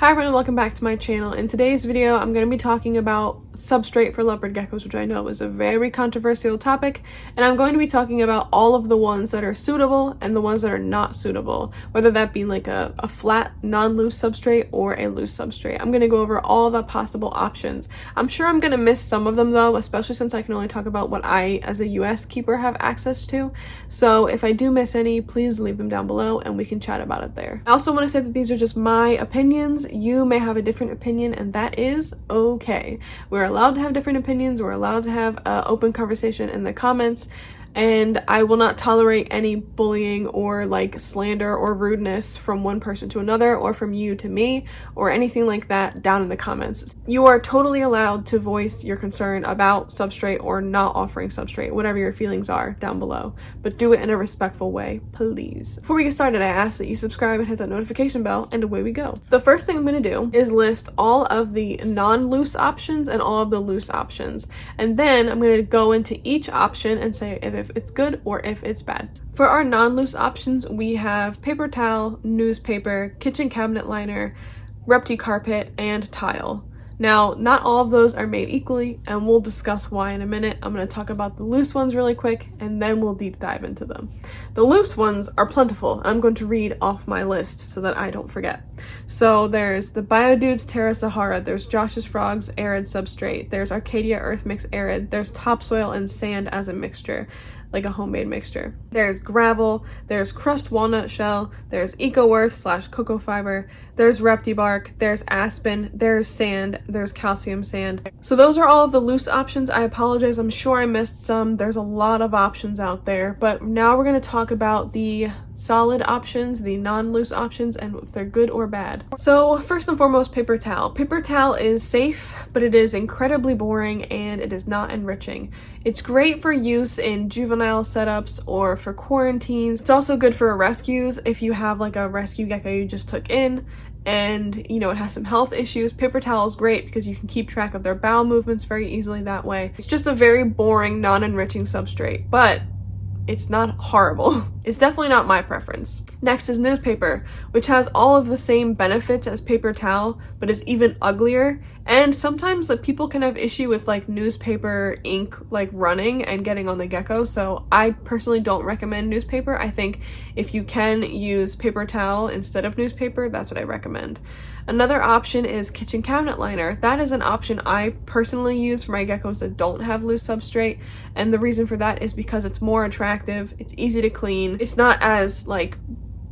Hi everyone and welcome back to my channel. In today's video, I'm going to be talking about substrate for leopard geckos, which I know is a very controversial topic, and I'm going to be talking about all of the ones that are suitable and the ones that are not suitable, whether that be like a flat, non-loose substrate or a loose substrate. I'm going to go over all the possible options. I'm sure I'm going to miss some of them though, especially since I can only talk about what I, as a US keeper, have access to. So if I do miss any, please leave them down below and we can chat about it there. I also want to say that these are just my opinions. You may have a different opinion, and that is okay. We're allowed to have different opinions. We're allowed to have an open conversation in the comments, and I will not tolerate any bullying or like slander or rudeness from one person to another, or from you to me, or anything like that down in the comments. You are totally allowed to voice your concern about substrate or not offering substrate, whatever your feelings are down below, but do it in a respectful way, please. Before we get started, I ask that you subscribe and hit that notification bell, and away we go. The first thing I'm going to do is list all of the non-loose options and all of the loose options, and then I'm going to go into each option and say if it's good or if it's bad. For our non-loose options, we have paper towel, newspaper, kitchen cabinet liner, Repti carpet, and tile. Now, not all of those are made equally, and we'll discuss why in a minute. I'm going to talk about the loose ones really quick, and then we'll deep dive into them. The loose ones are plentiful. I'm going to read off my list so that I don't forget. So there's the Biodude's Terra, Sahara, there's Josh's Frogs Arid substrate, there's Arcadia Earth Mix Arid, there's topsoil and sand as a mixture, like a homemade mixture. There's gravel, there's crushed walnut shell, there's Eco Earth / Coco fiber, there's Reptibark, there's Aspen, there's sand, there's calcium sand. So those are all of the loose options. I apologize, I'm sure I missed some. There's a lot of options out there, but now we're going to talk about the solid options, the non-loose options, and if they're good or bad. So first and foremost, paper towel. Paper towel is safe, but it is incredibly boring and it is not enriching. It's great for use in juvenile setups or for quarantines. It's also good for rescues if you have like a rescue gecko you just took in and you know it has some health issues. Paper towel is great because you can keep track of their bowel movements very easily that way. It's just a very boring, non-enriching substrate, but it's not horrible. It's definitely not my preference. Next is newspaper, which has all of the same benefits as paper towel, but is even uglier. And sometimes like people can have issue with like newspaper ink like running and getting on the gecko. So I personally don't recommend newspaper. I think if you can use paper towel instead of newspaper, that's what I recommend. Another option is kitchen cabinet liner. That is an option I personally use for my geckos that don't have loose substrate. And the reason for that is because it's more attractive, it's easy to clean, it's not as like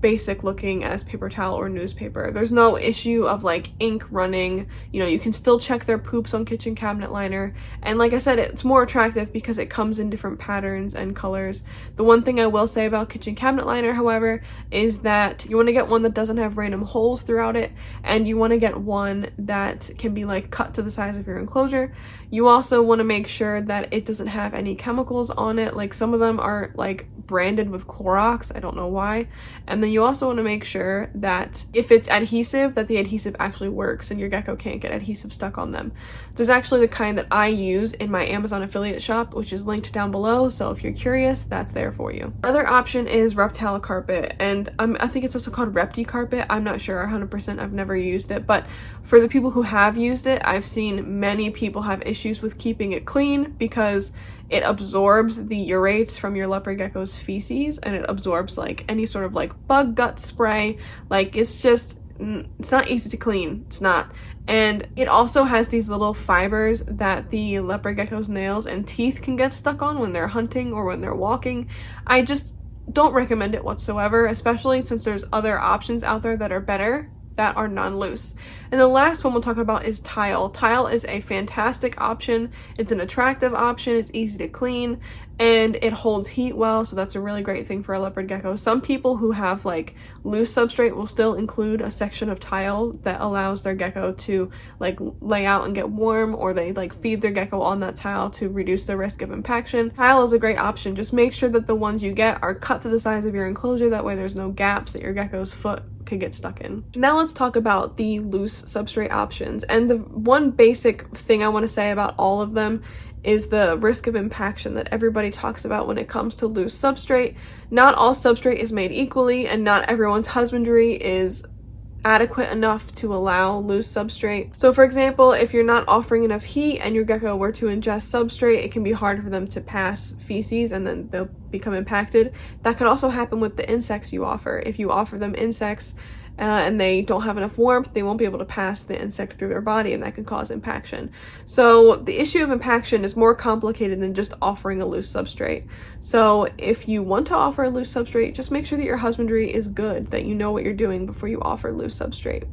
basic looking as paper towel or newspaper. There's no issue of like ink running. You know, you can still check their poops on kitchen cabinet liner, and like I said, it's more attractive because it comes in different patterns and colors. The one thing I will say about kitchen cabinet liner, however, is that you want to get one that doesn't have random holes throughout it, and you want to get one that can be like cut to the size of your enclosure. You also want to make sure that it doesn't have any chemicals on it. Like some of them are like branded with Clorox, I don't know why. And then you also want to make sure that if it's adhesive, that the adhesive actually works and your gecko can't get adhesive stuck on them. There's actually the kind that I use in my Amazon affiliate shop, which is linked down below, so if you're curious, that's there for you. Another option is Reptile carpet, and I think it's also called Repti carpet. I'm not sure 100%, I've never used it, but for the people who have used it, I've seen many people have issues with keeping it clean because it absorbs the urates from your leopard gecko's feces, and it absorbs like any sort of like bug gut spray. Like it's not easy to clean. It's not. And it also has these little fibers that the leopard gecko's nails and teeth can get stuck on when they're hunting or when they're walking. I just don't recommend it whatsoever, especially since there's other options out there that are better, that are non-loose. And the last one we'll talk about is tile. Tile is a fantastic option. It's an attractive option, it's easy to clean, and it holds heat well, so that's a really great thing for a leopard gecko. Some people who have like loose substrate will still include a section of tile that allows their gecko to like lay out and get warm, or they like feed their gecko on that tile to reduce the risk of impaction. Tile is a great option. Just make sure that the ones you get are cut to the size of your enclosure, that way there's no gaps that your gecko's foot could get stuck in. Now let's talk about the loose substrate options, and the one basic thing I want to say about all of them is the risk of impaction that everybody talks about when it comes to loose substrate. Not all substrate is made equally, and not everyone's husbandry is adequate enough to allow loose substrate. So for example, if you're not offering enough heat and your gecko were to ingest substrate, it can be hard for them to pass feces and then they'll become impacted. That can also happen with the insects you offer. If you offer them insects and they don't have enough warmth, they won't be able to pass the insect through their body, and that can cause impaction. So the issue of impaction is more complicated than just offering a loose substrate. So if you want to offer a loose substrate, just make sure that your husbandry is good, that you know what you're doing before you offer loose substrate.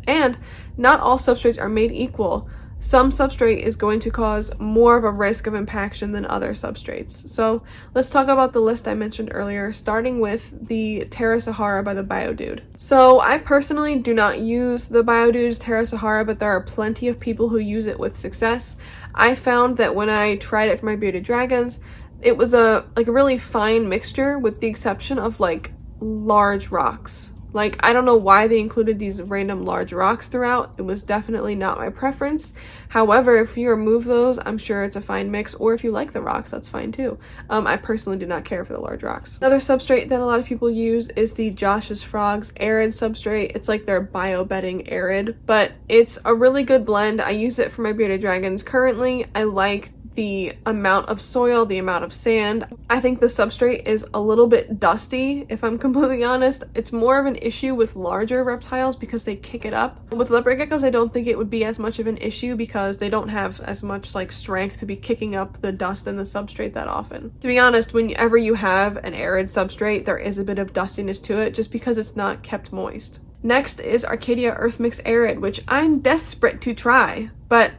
And not all substrates are made equal. Some substrate is going to cause more of a risk of impaction than other substrates. So let's talk about the list I mentioned earlier, starting with the Terra Sahara by the Biodude. So I personally do not use the Biodude's Terra Sahara, but there are plenty of people who use it with success. I found that when I tried it for my bearded dragons, it was a really fine mixture with the exception of like large rocks. Like, I don't know why they included these random large rocks throughout. It was definitely not my preference. However, if you remove those, I'm sure it's a fine mix, or if you like the rocks, that's fine too. I personally do not care for the large rocks. Another substrate that a lot of people use is the Josh's Frogs Arid substrate. It's like their bio-bedding Arid, but it's a really good blend. I use it for my bearded dragons currently. I like the amount of soil, the amount of sand. I think the substrate is a little bit dusty, if I'm completely honest. It's more of an issue with larger reptiles because they kick it up. With leopard geckos, I don't think it would be as much of an issue because they don't have as much like strength to be kicking up the dust in the substrate that often. To be honest, whenever you have an arid substrate, there is a bit of dustiness to it just because it's not kept moist. Next is Arcadia Earth Mix Arid, which I'm desperate to try, but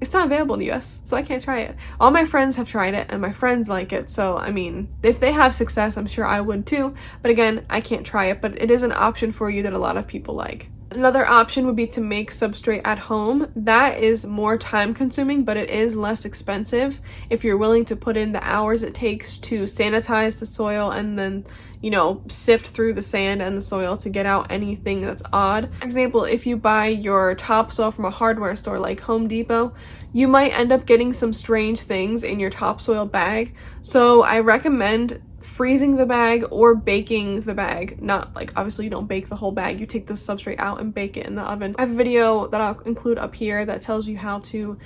it's not available in the US, so I can't try it. All my friends have tried it, and my friends like it, so I mean, if they have success, I'm sure I would too. But again, I can't try it, but it is an option for you that a lot of people like. Another option would be to make substrate at home. That is more time consuming, but it is less expensive if you're willing to put in the hours it takes to sanitize the soil and then, you know, sift through the sand and the soil to get out anything that's odd. For example, if you buy your topsoil from a hardware store like Home Depot, you might end up getting some strange things in your topsoil bag. So I recommend freezing the bag or baking the bag. Not like, obviously you don't bake the whole bag, you take the substrate out and bake it in the oven. I have a video that I'll include up here that tells you how to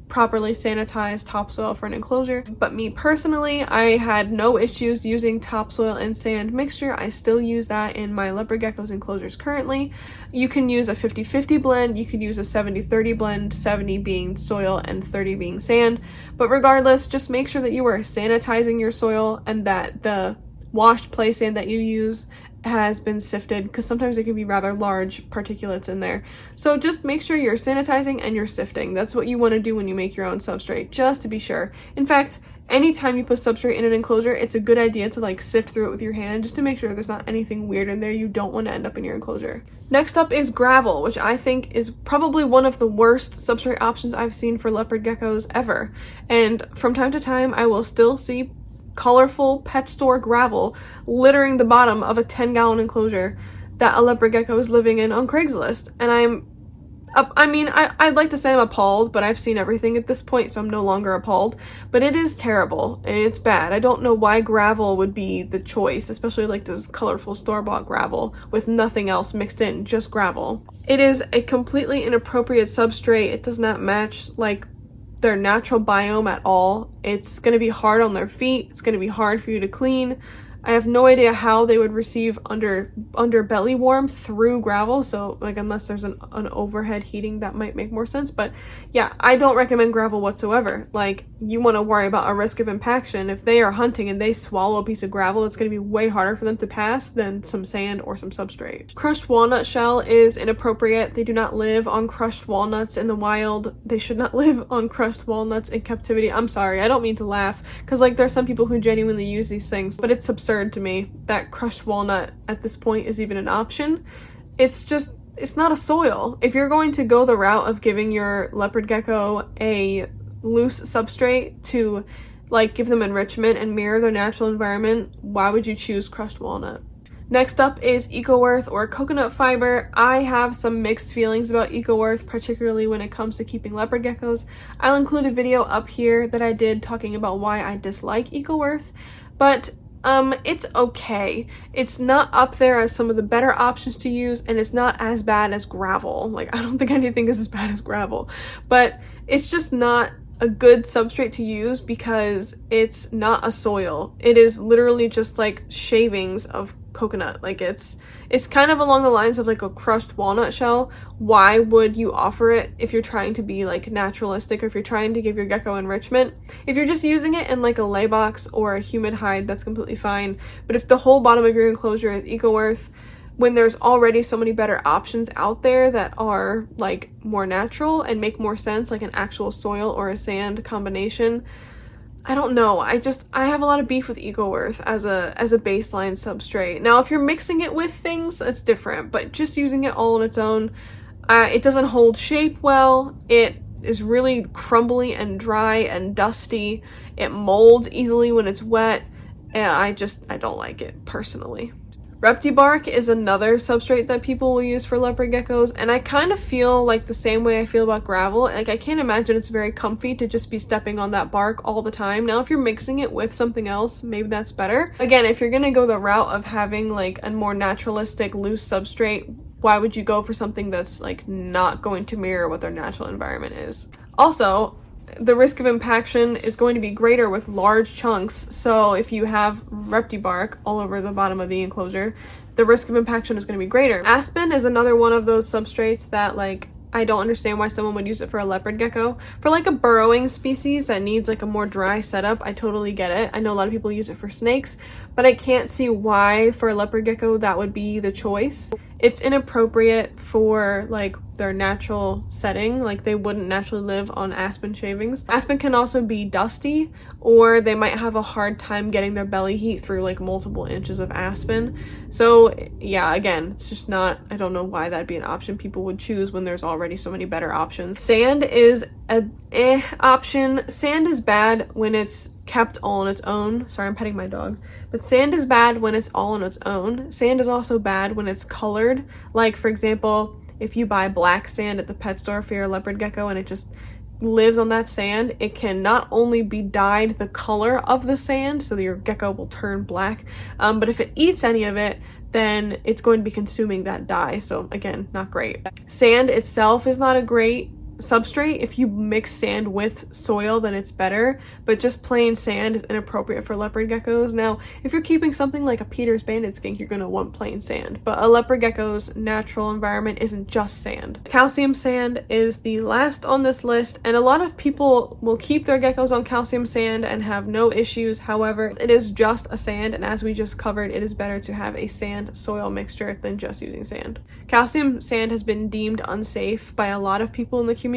properly sanitize topsoil for an enclosure. But me personally, I had no issues using topsoil and sand mixture. I still use that in my leopard geckos enclosures currently. You can use a 50-50 blend, you can use a 70-30 blend, 70 being soil and 30 being sand. But regardless, just make sure that you are sanitizing your soil and that the washed play sand that you use has been sifted, because sometimes it can be rather large particulates in there. So just make sure you're sanitizing and you're sifting. That's what you want to do when you make your own substrate, just to be sure. In fact, anytime you put substrate in an enclosure, it's a good idea to like sift through it with your hand just to make sure there's not anything weird in there you don't want to end up in your enclosure. Next up is gravel, which I think is probably one of the worst substrate options I've seen for leopard geckos ever. And from time to time, I will still see colorful pet store gravel littering the bottom of a 10-gallon enclosure that a leopard gecko is living in on Craigslist. And I'd like to say I'm appalled, but I've seen everything at this point, so I'm no longer appalled. But it is terrible, and it's bad. I don't know why gravel would be the choice, especially like this colorful store-bought gravel with nothing else mixed in, just gravel. It is a completely inappropriate substrate. It does not match like their natural biome at all. It's going to be hard on their feet. It's going to be hard for you to clean. I have no idea how they would receive underbelly warmth through gravel. So like, unless there's an overhead heating, that might make more sense. But yeah, I don't recommend gravel whatsoever. Like, you want to worry about a risk of impaction. If they are hunting and they swallow a piece of gravel, it's going to be way harder for them to pass than some sand or some substrate. Crushed walnut shell is inappropriate. They do not live on crushed walnuts in the wild. They should not live on crushed walnuts in captivity. I'm sorry, I don't mean to laugh, because like, there's some people who genuinely use these things, but it's absurd to me that crushed walnut at this point is even an option. It's not a soil. If you're going to go the route of giving your leopard gecko a loose substrate to like give them enrichment and mirror their natural environment, why would you choose crushed walnut? Next up is Eco-Earth or coconut fiber. I have some mixed feelings about Eco-Earth, particularly when it comes to keeping leopard geckos. I'll include a video up here that I did talking about why I dislike Eco-Earth, but It's okay. It's not up there as some of the better options to use, and it's not as bad as gravel. Like, I don't think anything is as bad as gravel, but it's just not a good substrate to use because it's not a soil. It is literally just like shavings of coconut. Like, it's kind of along the lines of like a crushed walnut shell. Why would you offer it if you're trying to be like naturalistic, or if you're trying to give your gecko enrichment? If you're just using it in like a lay box or a humid hide, that's completely fine. But if the whole bottom of your enclosure is eco-earth, when there's already so many better options out there that are like more natural and make more sense, like an actual soil or a sand combination, I don't know. I have a lot of beef with eco-earth as a baseline substrate. Now, if you're mixing it with things, that's different, but just using it all on its own, it doesn't hold shape well. It is really crumbly and dry and dusty. It molds easily when it's wet, and I don't like it personally. Reptibark is another substrate that people will use for leopard geckos, and I kind of feel like the same way I feel about gravel. Like, I can't imagine it's very comfy to just be stepping on that bark all the time. Now, if you're mixing it with something else, maybe that's better. Again, if you're gonna go the route of having like a more naturalistic loose substrate, why would you go for something that's like not going to mirror what their natural environment is? Also, the risk of impaction is going to be greater with large chunks. So if you have Reptibark all over the bottom of the enclosure, the risk of impaction is going to be greater. Aspen is another one of those substrates that, like, I don't understand why someone would use it for a leopard gecko. For like a burrowing species that needs like a more dry setup, I totally get it. I know a lot of people use it for snakes, but I can't see why for a leopard gecko that would be the choice. It's inappropriate for like their natural setting. Like, they wouldn't naturally live on aspen shavings. Aspen can also be dusty, or they might have a hard time getting their belly heat through like multiple inches of aspen. So yeah, again, it's just not, I don't know why that'd be an option people would choose when there's already so many better options. Sand is a option. Sand is bad when it's kept all on its own. Sorry, I'm petting my dog. But sand is bad when it's all on its own. Sand is also bad when it's colored. Like, for example, if you buy black sand at the pet store for your leopard gecko and it just lives on that sand, it can not only be dyed the color of the sand so that your gecko will turn black, but if it eats any of it, then it's going to be consuming that dye. So again, not great. Sand itself is not a great substrate. If you mix sand with soil, then it's better, but just plain sand is inappropriate for leopard geckos. Now, if you're keeping something like a Peter's banded skink, you're going to want plain sand, but a leopard gecko's natural environment isn't just sand. Calcium sand is the last on this list, and a lot of people will keep their geckos on calcium sand and have no issues. However, it is just a sand, and as we just covered, it is better to have a sand soil mixture than just using sand. Calcium sand has been deemed unsafe by a lot of people in the community,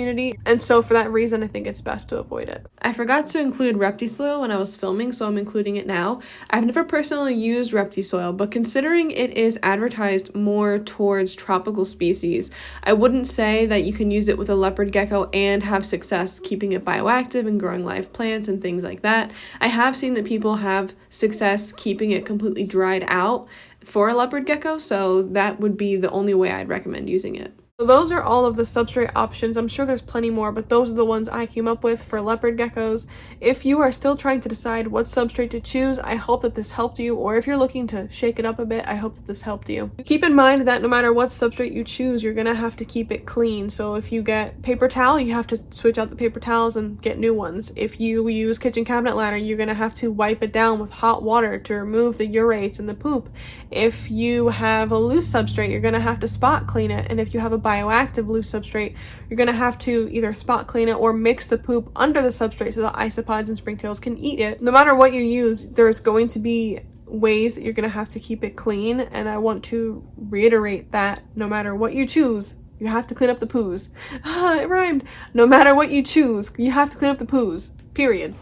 and so for that reason I think it's best to avoid it. I forgot to include Reptisoil when I was filming, so I'm including it now. I've never personally used Reptisoil, but considering it is advertised more towards tropical species, I wouldn't say that you can use it with a leopard gecko and have success keeping it bioactive and growing live plants and things like that. I have seen that people have success keeping it completely dried out for a leopard gecko, so that would be the only way I'd recommend using it. So those are all of the substrate options. I'm sure there's plenty more, but those are the ones I came up with for leopard geckos. If you are still trying to decide what substrate to choose, I hope that this helped you, or if you're looking to shake it up a bit, I hope that this helped you. Keep in mind that no matter what substrate you choose, you're gonna have to keep it clean. So if you get paper towel, you have to switch out the paper towels and get new ones. If you use kitchen cabinet liner, you're gonna have to wipe it down with hot water to remove the urates and the poop. If you have a loose substrate, you're gonna have to spot clean it, and if you have a bioactive loose substrate, you're going to have to either spot clean it or mix the poop under the substrate so the isopods and springtails can eat it. No matter what you use, there's going to be ways that you're going to have to keep it clean, and I want to reiterate that no matter what you choose, you have to clean up the poos. It rhymed. No matter what you choose, you have to clean up the poos, period.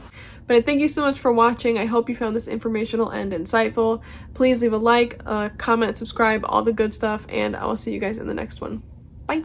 But thank you so much for watching. I hope you found this informational and insightful. Please leave a like, comment, subscribe, all the good stuff, and I will see you guys in the next one. Bye.